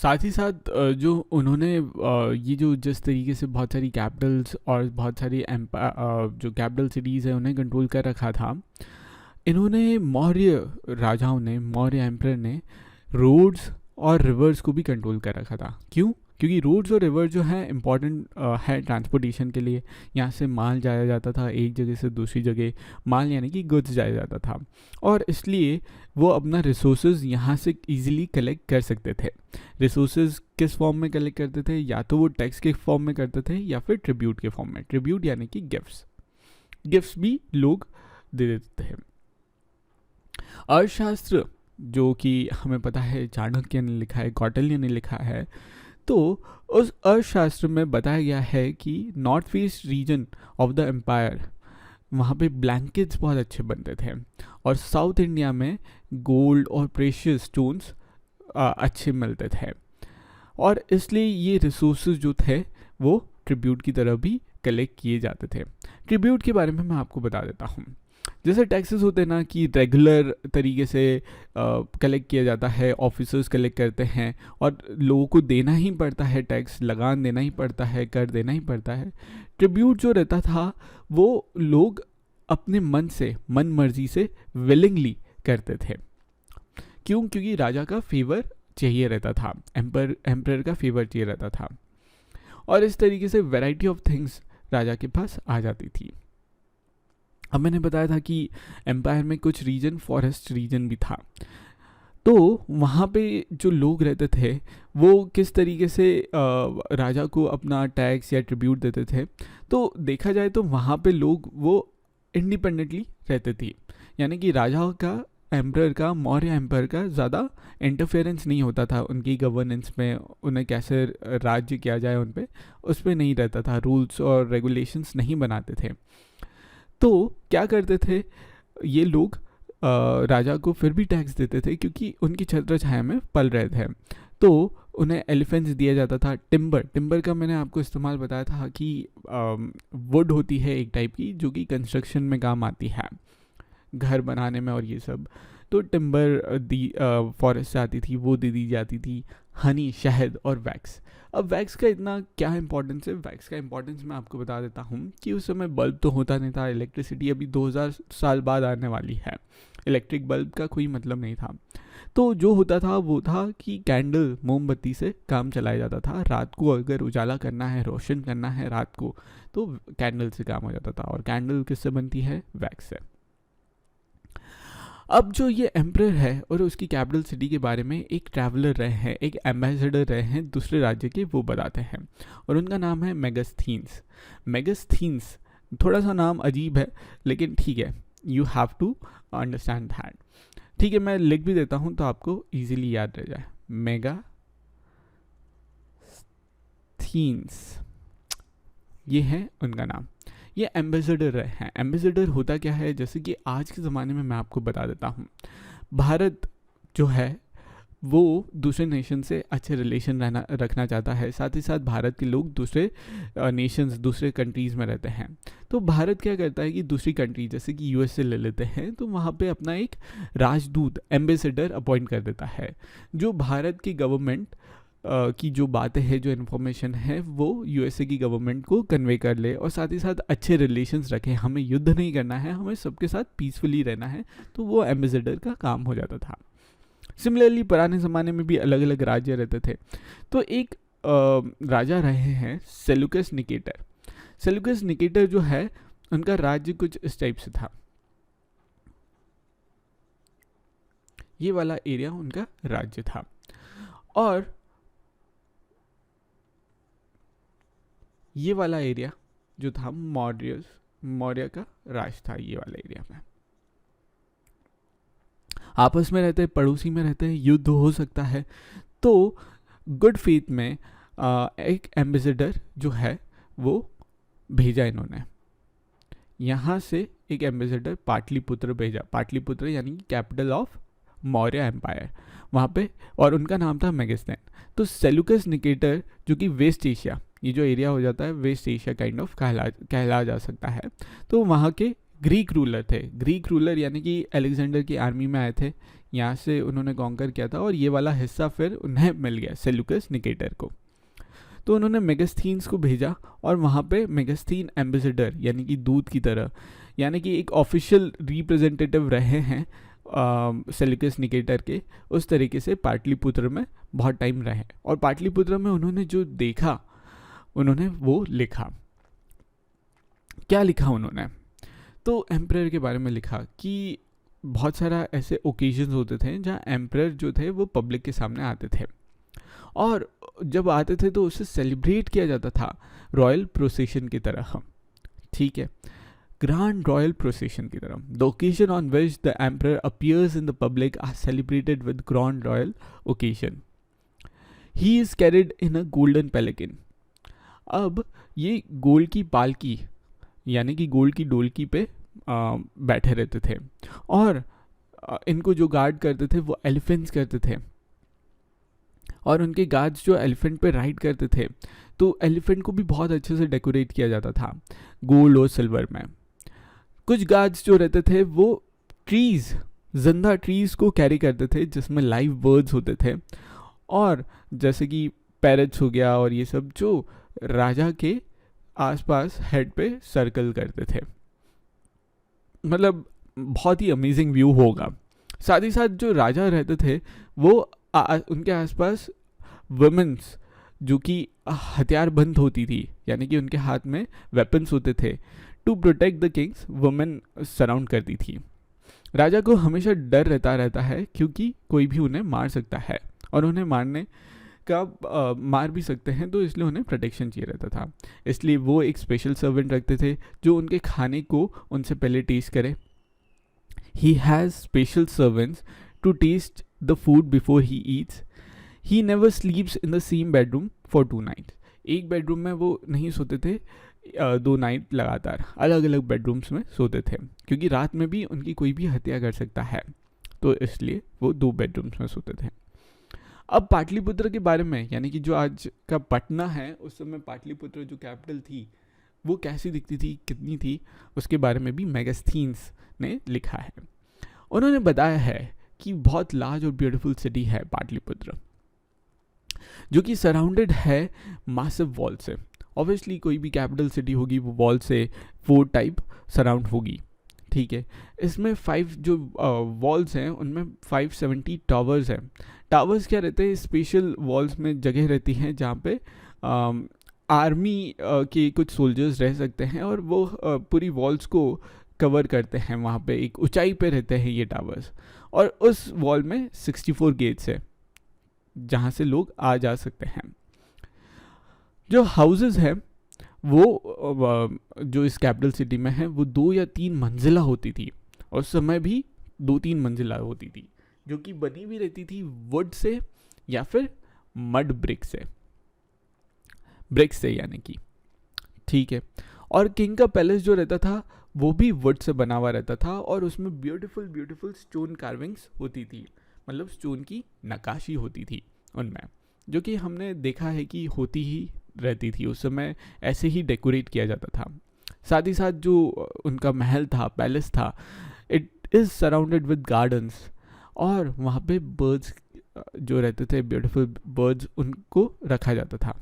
साथ ही साथ जो उन्होंने ये जो जिस तरीके से बहुत सारी कैपिटल्स और बहुत सारी जो कैपिटल सिटीज़ है उन्हें कंट्रोल कर रखा था, इन्होंने मौर्य राजाओं ने, मौर्य एम्परर ने रोड्स और रिवर्स को भी कंट्रोल कर रखा था। क्यों? क्योंकि रोड्स और रिवर जो है इम्पॉर्टेंट है ट्रांसपोर्टेशन के लिए। यहाँ से माल जाया जाता था एक जगह से दूसरी जगह, माल यानी कि गुड्स जाया जाता था, और इसलिए वो अपना रिसोर्सेज यहाँ से इजीली कलेक्ट कर सकते थे। रिसोर्सेज किस फॉर्म में कलेक्ट करते थे? या तो वो टैक्स के फॉर्म में करते थे या फिर ट्रिब्यूट के फॉर्म में। ट्रिब्यूट यानी कि गिफ्ट्स भी लोग दे देते थे। अर्थशास्त्र जो कि हमें पता है चाणक्य ने लिखा है, कौटिल्य ने लिखा है, तो उस अर्थशास्त्र में बताया गया है कि north east region of the empire, वहाँ पे ब्लैंकेट्स बहुत अच्छे बनते थे, और साउथ इंडिया में गोल्ड और प्रेशियस स्टोन्स अच्छे मिलते थे, और इसलिए ये रिसोर्सेज जो थे वो ट्रिब्यूट की तरह भी कलेक्ट किए जाते थे। ट्रिब्यूट के बारे में मैं आपको बता देता हूँ। जैसे टैक्सेस होते हैं ना कि रेगुलर तरीके से कलेक्ट किया जाता है, ऑफिसर्स कलेक्ट करते हैं और लोगों को देना ही पड़ता है, टैक्स लगान देना ही पड़ता है, कर देना ही पड़ता है। ट्रिब्यूट जो रहता था वो लोग अपने मन से, मन मर्जी से विलिंगली करते थे। क्यों? क्योंकि राजा का फेवर चाहिए रहता था, एम्परर का फेवर चाहिए रहता था, और इस तरीके से वैरायटी ऑफ थिंग्स राजा के पास आ जाती थी। अब मैंने बताया था कि एम्पायर में कुछ रीजन फॉरेस्ट रीजन भी था, तो वहाँ पे जो लोग रहते थे वो किस तरीके से राजा को अपना टैक्स या ट्रिब्यूट देते थे। तो देखा जाए तो वहाँ पे लोग वो इंडिपेंडेंटली रहते थे, यानी कि राजा का, एम्परर का, मौर्य एम्परर का ज़्यादा इंटरफेरेंस नहीं होता था उनकी गवर्नेंस में, उन्हें कैसे राज्य किया जाए उन पे, उस पर नहीं रहता था, रूल्स और रेगुलेशंस नहीं बनाते थे। तो क्या करते थे ये लोग, राजा को फिर भी टैक्स देते थे क्योंकि उनकी छत्र छाया में पल रहे थे। तो उन्हें एलिफेंट्स दिया जाता था। टिम्बर का मैंने आपको इस्तेमाल बताया था कि वुड होती है एक टाइप की जो कि कंस्ट्रक्शन में काम आती है, घर बनाने में और ये सब। तो टिम्बर फॉरेस्ट से आती थी, वो दे दी जाती थी। हनी, शहद और वैक्स। अब वैक्स का इतना क्या इंपॉर्टेंस है? वैक्स का इंपॉर्टेंस मैं आपको बता देता हूँ कि उस समय बल्ब तो होता नहीं था, इलेक्ट्रिसिटी अभी 2000 साल बाद आने वाली है, इलेक्ट्रिक बल्ब का कोई मतलब नहीं था। तो जो होता था वो था कि कैंडल, मोमबत्ती से काम चलाया जाता था। रात को अगर उजाला करना है, रोशन करना है रात को, तो कैंडल से काम हो जाता था, और कैंडल किससे बनती है? वैक्स से। अब जो ये एम्परर है और उसकी कैपिटल सिटी के बारे में एक ट्रैवलर रहे हैं, एक एम्बेसडर रहे हैं दूसरे राज्य के, वो बताते हैं, और उनका नाम है मेगस्थीन्स। थोड़ा सा नाम अजीब है लेकिन ठीक है, you have to understand that. ठीक है, मैं लिख भी देता हूँ तो आपको इजीली याद रह जाए। मेगास्थीन्स, ये है उनका नाम। ये एम्बेसडर रहे हैं। एम्बेसडर होता क्या है? जैसे कि आज के ज़माने में मैं आपको बता देता हूँ, भारत जो है वो दूसरे नेशन से अच्छे रिलेशन रखना चाहता है। साथ ही साथ भारत के लोग दूसरे नेशंस, दूसरे कंट्रीज़ में रहते हैं। तो भारत क्या करता है कि दूसरी कंट्री जैसे कि यूएसए ले लेते हैं, तो वहाँ पे अपना एक राजदूत, एम्बेसडर अपॉइंट कर देता है, जो भारत की गवर्नमेंट की जो बातें हैं, जो इन्फॉर्मेशन है, वो यूएसए की गवर्नमेंट को कन्वे कर ले, और साथ ही साथ अच्छे रिलेशंस रखे। हमें युद्ध नहीं करना है, हमें सबके साथ पीसफुली रहना है, तो वो एम्बेसडर का काम हो जाता था। सिमिलरली पुराने ज़माने में भी अलग अलग राज्य रहते थे। तो एक राजा रहे हैं सेलुकस निकेटर। सेलुकस निकेटर जो है, उनका राज्य कुछ इस टाइप से था। ये वाला एरिया उनका राज्य था, और ये वाला एरिया जो था मौर्य का राज था। ये वाला एरिया में आपस में रहते हैं, पड़ोसी में रहते हैं, युद्ध हो सकता है। तो गुड फेथ में एक एम्बेसडर जो है वो भेजा इन्होंने। यहाँ से एक एम्बेसडर पाटलिपुत्र भेजा, पाटलिपुत्र यानी कि कैपिटल ऑफ मौर्य एम्पायर, वहाँ पे, और उनका नाम था मेगास्थीन। तो सेलुकस निकेटर जो कि वेस्ट एशिया, ये जो एरिया हो जाता है वेस्ट एशिया काइंड ऑफ कहला जा सकता है, तो वहाँ के ग्रीक रूलर थे। ग्रीक रूलर यानी कि अलेक्जेंडर की आर्मी में आए थे, यहाँ से उन्होंने कॉन्कर किया था और ये वाला हिस्सा फिर उन्हें मिल गया सेल्यूकस निकेटर को। तो उन्होंने मेगास्थीन्स को भेजा और वहाँ पे मेगास्थीन एम्बेसडर यानी कि दूत की तरह, यानी कि एक ऑफिशियल रिप्रेजेंटेटिव रहे हैं सेल्यूकस निकेटर के, उस तरीके से पाटलिपुत्र में बहुत टाइम रहे। और पाटलिपुत्र में उन्होंने जो देखा उन्होंने वो लिखा। क्या लिखा उन्होंने? तो एम्परर के बारे में लिखा कि बहुत सारा ऐसे ओकेजन्स होते थे जहाँ एम्परर जो थे वो पब्लिक के सामने आते थे, और जब आते थे तो उसे सेलिब्रेट किया जाता था रॉयल प्रोसेशन की तरह, ठीक है, ग्रैंड रॉयल प्रोसेशन की तरह। The occasion on which the emperor appears in the public are celebrated with grand royal occasion. He is carried in a golden pelican. अब ये गोल्ड की पालकी यानी कि गोल्ड की डोलकी पे बैठे रहते थे, और इनको जो गार्ड करते थे वो एलिफेंट्स करते थे, और उनके गार्ड्स जो एलिफेंट पे राइड करते थे तो एलिफेंट को भी बहुत अच्छे से डेकोरेट किया जाता था गोल्ड और सिल्वर में। कुछ गार्ड्स जो रहते थे वो ट्रीज़, जिंदा ट्रीज़ को कैरी करते थे जिसमें लाइव बर्ड्स होते थे, और जैसे कि पैरट्स हो गया और ये सब जो राजा के आसपास हेड पे सर्कल करते थे। मतलब बहुत ही अमेजिंग व्यू होगा। साथ ही साथ जो राजा रहते थे वो उनके आसपास वुमेन्स जो कि हथियारबंद होती थी, यानी कि उनके हाथ में वेपन्स होते थे, to protect the king's women surround करती थी। राजा को हमेशा डर रहता है क्योंकि कोई भी उन्हें मार सकता है, और उन्हें मारने का मार भी सकते हैं, तो इसलिए उन्हें प्रोटेक्शन चाहिए रहता था। इसलिए वो एक स्पेशल सर्वेंट रखते थे जो उनके खाने को उनसे पहले टेस्ट करे। He has special servants to test the food before he eats. He never sleeps in the same bedroom for 2 nights. एक बेडरूम में वो नहीं सोते थे 2 नाइट लगातार, अलग अलग बेडरूम्स में सोते थे, क्योंकि रात में भी उनकी कोई भी हत्या कर सकता है, तो इसलिए वो 2 बेडरूम्स में सोते थे। अब पाटलिपुत्र के बारे में, यानी कि जो आज का पटना है, उस समय पाटलिपुत्र जो कैपिटल थी वो कैसी दिखती थी, कितनी थी, उसके बारे में भी मेगास्थीन्स ने लिखा है। उन्होंने बताया है कि बहुत लार्ज और ब्यूटीफुल सिटी है पाटलिपुत्र, जो कि सराउंडेड है मासिव वॉल से। ऑब्वियसली कोई भी कैपिटल सिटी होगी वो वॉल से 4 टाइप सराउंड होगी, ठीक है। इसमें 5 जो वॉल्स हैं उनमें 570 टावर्स हैं। टावर्स क्या रहते हैं? स्पेशल वॉल्स में जगह रहती हैं जहाँ पे आर्मी के कुछ सोल्जर्स रह सकते हैं, और वो पूरी वॉल्स को कवर करते हैं। वहाँ पे एक ऊंचाई पे रहते हैं ये टावर्स, और उस वॉल में 64 गेट्स है जहाँ से लोग आ जा सकते हैं। जो हाउसेस हैं वो जो इस कैपिटल सिटी में है वो 2 या 3 मंजिला होती थी, और उस समय भी 2-3 मंजिला होती थी, जो कि बनी भी रहती थी वुड से या फिर मड ब्रिक से यानी कि, ठीक है। और किंग का पैलेस जो रहता था वो भी वुड से बना हुआ रहता था, और उसमें ब्यूटीफुल स्टोन कार्विंग्स होती थी, मतलब स्टोन की नक्काशी होती थी उनमें, जो कि हमने देखा है कि होती ही रहती थी उस समय, ऐसे ही डेकोरेट किया जाता था। साथ ही साथ जो उनका महल था, पैलेस था, it is surrounded with gardens, और वहाँ पे बर्ड्स जो रहते थे, ब्यूटीफुल बर्ड्स, उनको रखा जाता था।